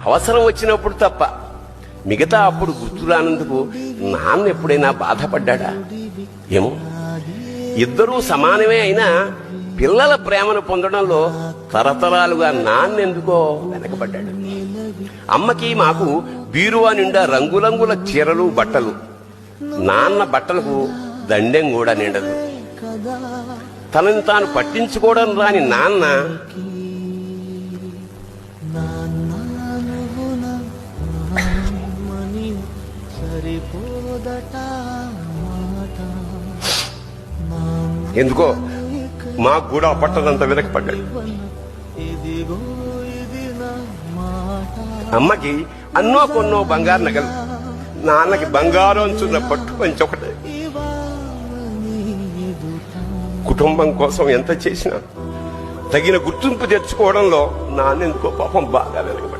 అవసరం వచ్చినప్పుడు తప్ప మిగతా అప్పుడు గుర్తురానందుకు నాన్న ఎప్పుడైనా బాధపడ్డా? ఏమో. ఇద్దరూ సమానమే అయినా పిల్లల ప్రేమను పొందడంలో తరతరాలుగా నాన్నెందుకో వెనకబడ్డాడు. అమ్మకి మాకు బీరువా నిండా రంగురంగుల చీరలు బట్టలు, నాన్న బట్టలకు దండెం కూడా నిండదు. తనని తాను పట్టించుకోవడం రాని నాన్న ఎందుకో మాకు కూడా పట్టదంత వెనకపడ్డాడు. అమ్మకి అన్నో కొన్నో బంగారు నగలు, నాన్నకి బంగారు అంచున్న పట్టు పంచి ఒకటే. కుటుంబం కోసం ఎంత చేసినా తగిన గుర్తింపు తెచ్చుకోవడంలో నాన్నెందుకో పాపం బాగా వెనకబడ్డాడు.